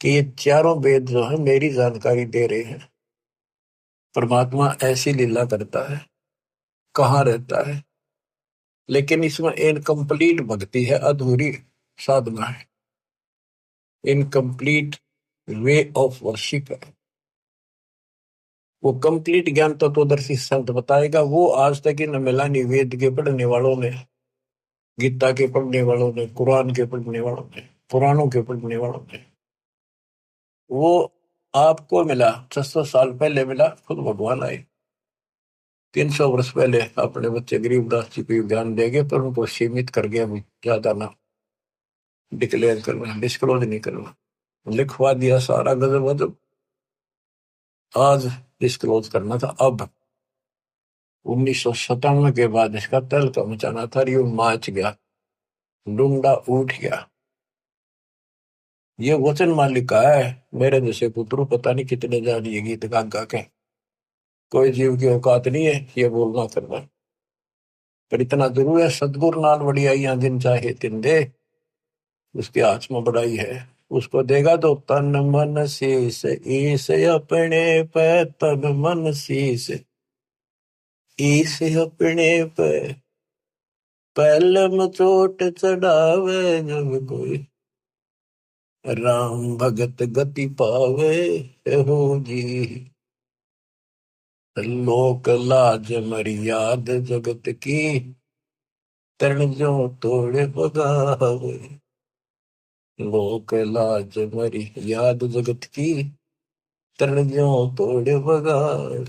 A: कि ये चारों वेद जो है मेरी जानकारी दे रहे हैं। परमात्मा ऐसी लीला करता है, कहाँ रहता है, लेकिन इसमें इनकम्प्लीट भक्ति है, अधूरी साधना है, इनकम्प्लीट वे ऑफ वर्शिप है। वो कंप्लीट ज्ञान तत्वदर्शी संत बताएगा, वो आज तक इन मिला नहीं, वेद के पढ़ने वालों ने, गीता के पढ़ने वालों ने, कुरान के पढ़ने वालों ने, पुराणों के पढ़ने वालों ने। वो आपको मिला 600 साल पहले मिला, खुद भगवान आए 300 वर्ष पहले, अपने बच्चे गरीबदास जी को ध्यान देंगे, पर उनको सीमित कर गया, ज्यादा ना डिक्लेयर करना, डिस्क्लोज नहीं करना, लिखवा दिया सारा गजब वजब, आज डिस्क्लोज करना था। अब 1997 के बाद इसका तहलका मचाना था, रियो माच गया, डूंडा उठ गया। ये वचन मालिक का है, मेरे जैसे पुत्रु पता नहीं कितने जानिए गीत गा गा के, कोई जीव की औकात नहीं है ये बोलना करना। पर इतना जरूर है, सतगुरु नाल वडियाइयां जिन चाहे तिन दे, उसके हाथ में बड़ाई है। उसको देगा तो तन मन शीस, ईस अपने पे तन मन शीस, ईस अपने पे पहले में चोट चढ़ावे, जब कोई राम भगत गति पावे हो जी। लोक लाज मर्याद जगत की, तरण जो तोड़ बगावे। लोक लाज मर्याद जगत की, तरण जो तोड़ बगावे।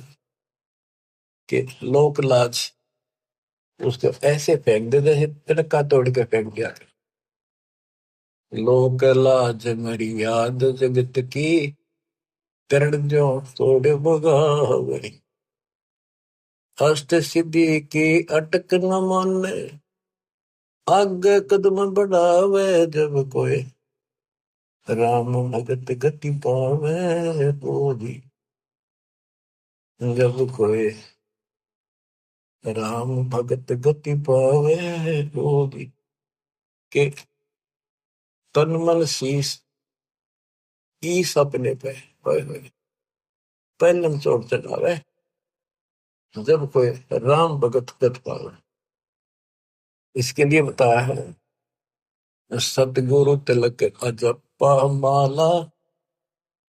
A: के लोक लाज उसको ऐसे फेंक दे जैसे तिनका तोड़ के फेंक दिया। लोक लाज मर्याद जगत की, तरण जो तोड़ बगावे। अष्ट सिद्धि की अटक न माने, आगे कदम बढ़ावे, जब कोई राम भगत गति पावे तो जी। जब कोई राम भगत गति पावे तो जी। के तन मन शीस, ईस अपने पे पहलम चोट चढ़ावे, जब कोई राम भगत गति पावे। इसके लिए बताया है, सतगुरु तिलक अजपा माला,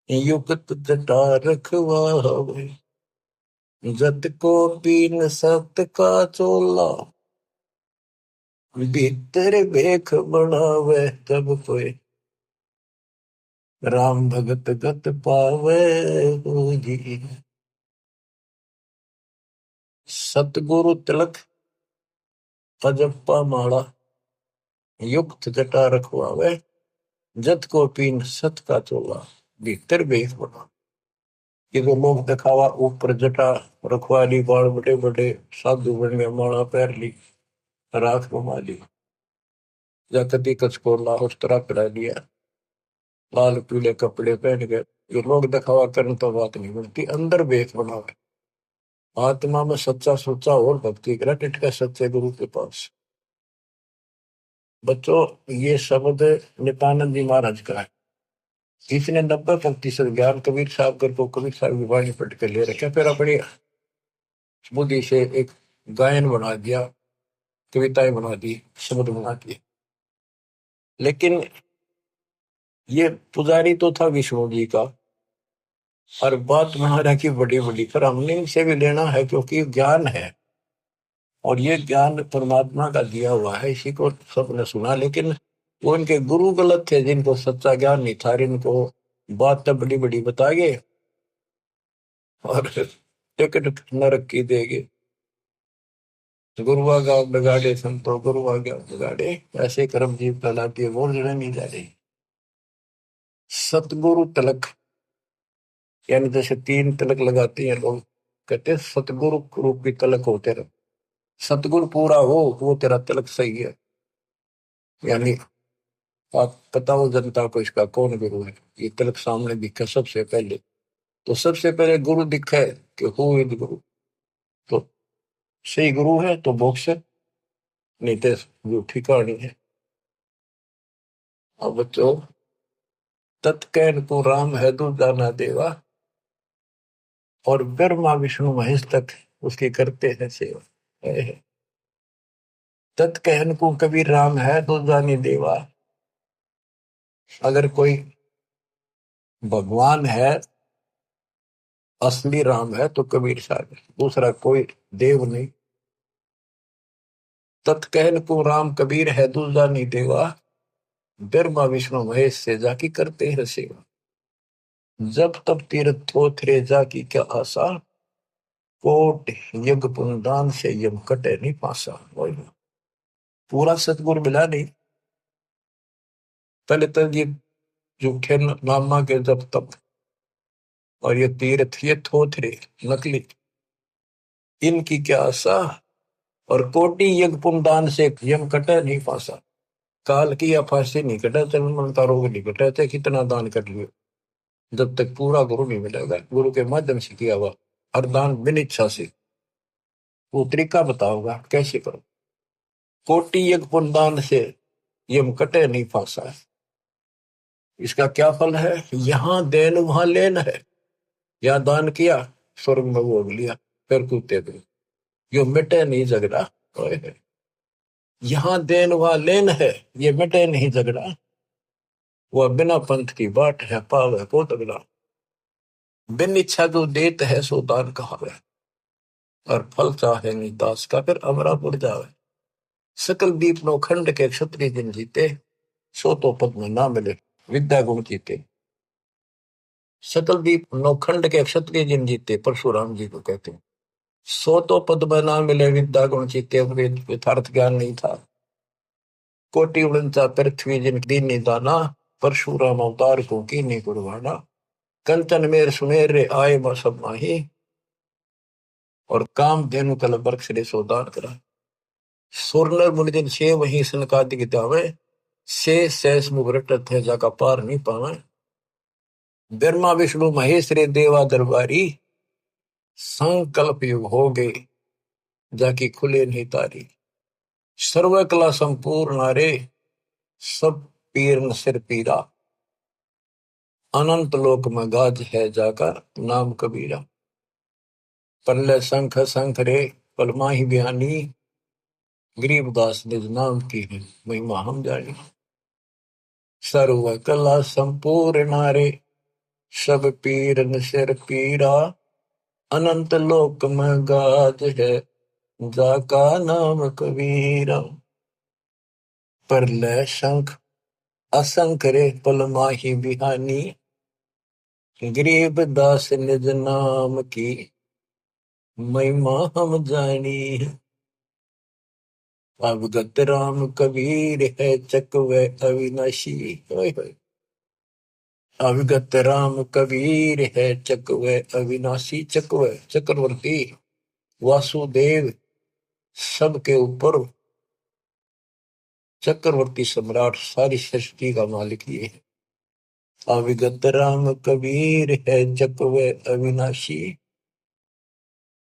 A: युक्त जटा रखवावे। जत को पीन सत का चोला, भीतर भेख बनावे, जब कोई राम भगत गत पावे हो जी। सतगुरु तिलक अजप्पा माला, युक्त जटा रखवावे। जत को पीन सत का चोला, भीतर भेख बना। ये तो लोग दिखावा, ऊपर जटा रखवा ली, बाल बड़े बड़े साधु बन गए, माला पैर ली, राख घुमा ली, या कदी कचको लाहौर तरह पिला लिया, लाल पीले कपड़े पहन गए। ये लोग दिखावा करने तो बात नहीं बनती, अंदर भेख बनावे। आत्मा में सच्चा सोचा और भक्ति करा, टिटका सच्चे गुरु के पास। बच्चों, ये शब्द नित्यानंद जी महाराज का है। इसने 90% ज्ञान कबीर साहब कर को कबीर साहब की वाणी पढ़ के ले रखे, फिर अपनी बुद्धि से एक गायन बना दिया, कविताएं बना दी, शब्द बना दिए। लेकिन ये पुजारी तो था विष्णु जी का, और बात महाराज की बड़ी बड़ी, पर हमने इनसे भी लेना है क्योंकि ज्ञान है, और ये ज्ञान परमात्मा का दिया हुआ है, इसी को सबने सुना। लेकिन वो इनके गुरु गलत थे, जिनको सच्चा ज्ञान नहीं था, इनको बात तो बड़ी बड़ी बताएंगे और टिकट नरक की देंगे। गुरुआ गाँव बिगाड़े संतो, गुरुआ गाँव बिगाड़े, ऐसे कर्म जीव कहलाती है, बोल जड़े नहीं जा रही। सतगुरु तिलक, यानी जैसे 3 तिलक लगाते हैं लोग, कहते हैं सतगुरु रूप की तिलक हो तेरा, सतगुरु पूरा हो वो तेरा तिलक सही है। यानी आप बताओ जनता को इसका कौन गुरु है, ये तिलक सामने दिखा सबसे पहले, तो सबसे पहले गुरु दिखा है कि हो इद गुरु, तो सही गुरु है तो मोक्ष है, नहीं तो झूठी कहानी है। अब बच्चों, तत्कैन को राम है दूजा ना देवा, और ब्रह्मा विष्णु महेश तक उसकी करते हैं सेवा। तत्कहन को कबीर राम है दूजा नहीं देवा। अगर कोई भगवान है, असली राम है, तो कबीर साहब है, दूसरा कोई देव नहीं। तत्कहन को राम कबीर है दूजा नहीं देवा, ब्रह्मा विष्णु महेश से जाकी करते हैं सेवा। जब तब तीर्थ थोथरे जाकी क्या आशा, कोट यज्ञ पुनदान से यम कटे नहीं पासा। पूरा सतगुरु मिला नहीं, पहले तो ये झूठे नामा के जब तब, और ये तीर्थ ये थोथरे नकली, इनकी क्या आशा, और कोटि यज्ञ पुनदान से यम कटे नहीं पासा। काल की या फांसी नहीं कटे, मनता रोग नहीं कटे, थे कितना दान कर लियो, जब तक पूरा गुरु नहीं मिलेगा, गुरु के माध्यम से किया हुआ हर दान बिन इच्छा से। वो तरीका बताओगा कैसे करो। कोटि यज्ञ पुण्यदान से ये कटे नहीं फांसा है। इसका क्या फल है? यहां देन वहां लेन है। या दान किया, स्वर्ग में भोग लिया, फिर कूदते गए, यो मिटे नहीं झगड़ा। यहां देन वहां लेन है, ये मिटे नहीं झगड़ा। वह बिना पंथ की बाट है, पाव है को तगड़ा। बिन इच्छा जो देत है सो दान कहावे, और फल चाहे नहीं दास का, फिर अमरा पुर जावे। सकल दीप नो खंड के क्षत्रिय जिन जीते, सो तो पद में ना मिले विद्या गुण जीते। सकल दीप नौ खंड के क्षत्रिय जिन जीते, परशुराम जी को कहते हैं। सो तो पद में ना मिले विद्या गुण जीते, यथार्थ ज्ञान नहीं था। कोटि उड़नचा पृथ्वी जिन दीन निदाना, परशुराम अवतार को की नहीं कुर्बाना। कंचन मेर सुमेर रे आए सब माही, और काम धेनु कल बरक्ष रे सोदान करा। सुरनर मुनिजन छे वही सनकादिक जावे, से सहस मुगरटत है जाका पार नहीं पावे। ब्रह्मा विष्णु महेश रे देवा दरबारी, संकल्प युग हो गए जाकी खुले नहीं तारी। सर्व कला संपूर्ण नारे, सब पीर न सिर पीरा। अनंत लोक में गाज है जाका नाम कबीरा। पल्ले शंख शंख रे पलमा ही बयानी, गरीबदास निज नाम की है महिमा हम जानी। सर्व कला संपूर्ण नारे, सब पीर न सिर पीरा। अनंत लोक में गाज है जाका नाम कबीरा। परलय शंख असंख रे पलमा ही बिहानी, गरीब दास निज नाम की महिमा हम जानी। अवगत राम कबीर है चकवे अविनाशी। अवगत राम कबीर है चकवे अविनाशी। चकवे चक्रवर्ती, वासुदेव सबके ऊपर चक्रवर्ती सम्राट, सारी सृष्टि का मालिक ये है। अविगत राम कबीर है चकवे अविनाशी,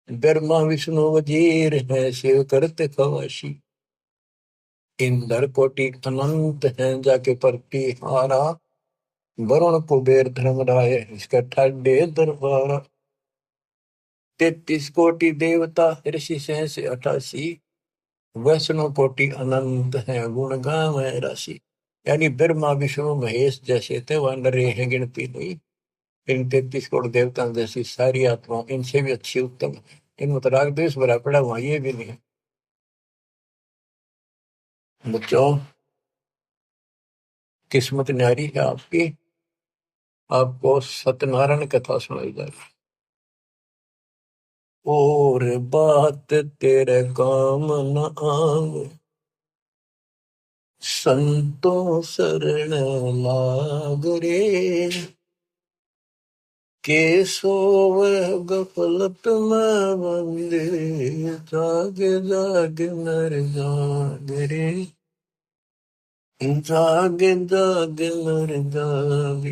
A: ब्रह्मा विष्णु वजीर है शिव करते खवाशी। इंद्र कोटि अनंत है जाके परती हारा, वरुण कुबेर धर्मराय इसका ठाडे दरबारा। 33 कोटि देवता ऋषि सहस 88, वैष्णव कोटि अनंत है गुण गावे राशि। यानी ब्रह्मा विष्णु महेश जैसे थे वह नरे हैं गिनती नहीं। इन 33 करोड़ देवता जैसी सारी आत्मा इनसे भी अच्छी उत्तम, इनमें तो राग द्वेष भरा पड़ा हुआ ये भी नहीं। बच्चों, किस्मत न्यारी है आपकी, आपको सत्यनारायण कथा सुनाई जा रही। और बात तेरे काम न आवे, संतों शरण लाग रे। के सोवे गफलत में बंदे, जाग जाग नर जाग रे। जाग जाग नर जाग।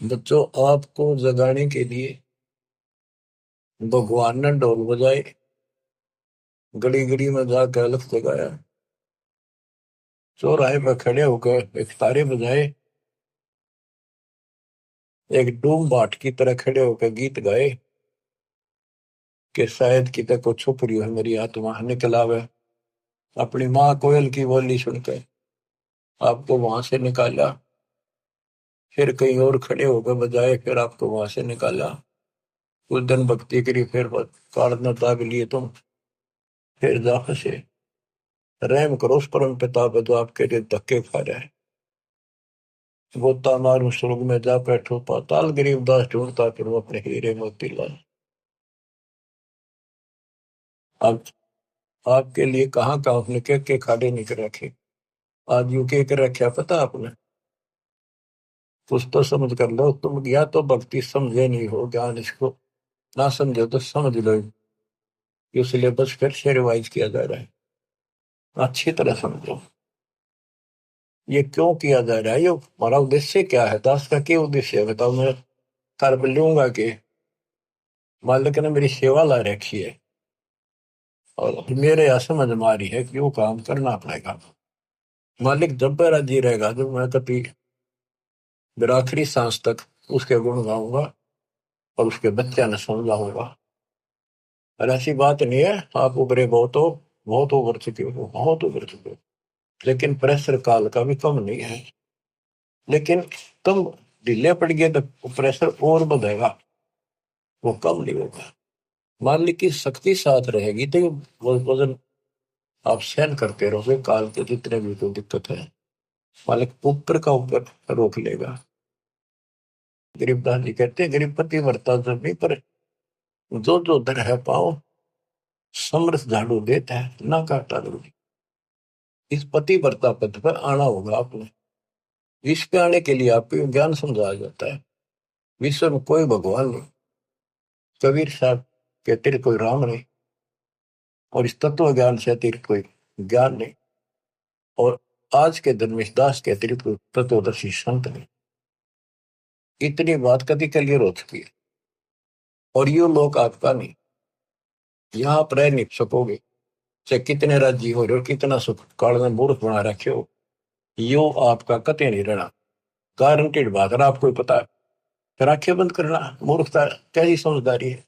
A: बच्चों, आपको जगाने के लिए भगवान ने ढोल बजाए, गड़ी गड़ी में जाकर अलख जगाया, चौराहे पर खड़े होकर एक तारे बजाए, एक डूम बाट की तरह खड़े होकर गीत गाए कि शायद कितने को छुप रही है मेरी आत्मा निकल आवे। अपनी माँ कोयल की बोली सुनकर आपको वहां से निकाला, फिर कहीं और खड़े होकर बजाए, फिर आपको वहां से निकाला। कुछ दिन भक्ति करी, फिर काढ़ना दाग लिए तुम, फिर जा फंसे। रहम करो उस परम पिता पे जो आपके लिए धक्के खा रहा है। गोता मारू स्वर्ग में जा बैठो पाताल, गरीबदास ढूंढता फिर वो अपने हीरे मोतीलाल। अब आपके लिए कहाँ का आपने के खाड़े नहीं कर रखे। आज यू के कर रखे पता आपने? कुछ तो समझ कर लो तुम, या तो भक्ति समझे नहीं हो, ज्ञान इसको ना समझो तो समझ लो। ये सिलेबस फिर से रिवाइज किया जा रहा है, अच्छी तरह समझो ये क्यों किया जा रहा है, ये हमारा उद्देश्य क्या है, दास का क्या उद्देश्य है बताओ। मैं कर लूंगा कि मालिक ने मेरी सेवा ला रखी है, और मेरे यहाँ समझ में आ रही है कि वो काम करना पड़ेगा। मालिक जब मेरा जी रहेगा, जब मैं कभी मेरा आखिरी सांस तक उसके गुण गाऊंगा और उसके बच्चे ने समझाऊंगा। और ऐसी बात नहीं है आप उभरे बहुत उभर चुके हो, बहुत उभर चुके हो, लेकिन प्रेशर काल का भी कम नहीं है। लेकिन तुम ढीले पड़ गए तो प्रेशर और बढ़ेगा, वो कम नहीं होगा। मान ली कि शक्ति साथ रहेगी तो वो वजन आप सहन करते रहोगे, काल के जितने भी कोई दिक्कत है मालिक ऊपर का ऊपर रोक लेगा। गरीबदास जी कहते हैं गरीबपति वर्ता जमी पर जो जो दर है पाओ, समरस झाड़ू देता है ना काटा जरूरी। इस पति वर्ता पद पर आना होगा आपने। विश्व पे आने के लिए आपको ज्ञान समझाया जाता है। विश्व में कोई भगवान नहीं, कबीर साहब के अतिरिक्त कोई राम नहीं, और इस तत्व ज्ञान से अतिरिक्त कोई ज्ञान नहीं, और आज के धर्मेश के अतिरिक्त कोई तत्वदर्शी संत नहीं। इतनी बात कभी क्लियर हो चुकी है। और ये लोग आपका नहीं, यहाँ आप रह नहीं सकोगे, चाहे कितने राज्य हो रहे हो, कितना सुख काल में मूर्ख बना रखे हो, यो आपका कते नहीं रहना। गारंटेड बात है, आपको पता है। फिर आंखें बंद करना मूर्खता, कैसी समझदारी है।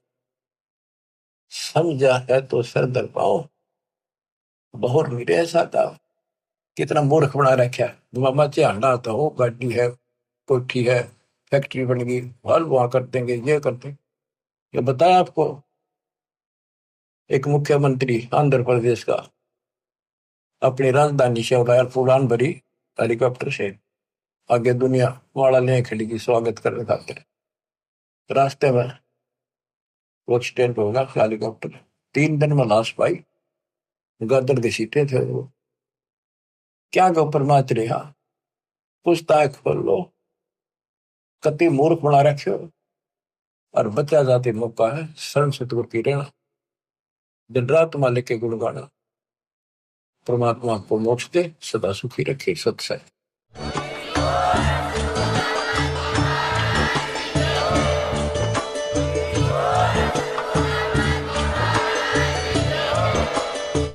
A: समझा है तो सर दर पाओ, बहुर नहीं रह सकता। कितना मूर्ख बना रखा है। मामा चाहना आता हो, गाड़ी है, कोठी है, फैक्ट्री बन गई, हल वहां कर देंगे, ये कर देंगे। ये बताया आपको एक मुख्यमंत्री आंध्र प्रदेश का अपनी राजधानी से उड़ान भरी हेलीकॉप्टर से, आगे दुनिया वाला ले खड़ी की स्वागत करने खातिर। रास्ते में वो एक्सीडेंट होगा हेलीकॉप्टर, 3 दिन में लाश पाई, गर्दन की सीटें थे वो। क्या गो परमाच रहा, पूछताछ खोल लो, कति मूर्ख बना रखे हो। और बचा जाते मौका है शर्म से दूर की रहना, दिन रात मालिक के गुण गाना। परमात्मा को मोक्ष दे, सदा सुखी रखे, सत्संग।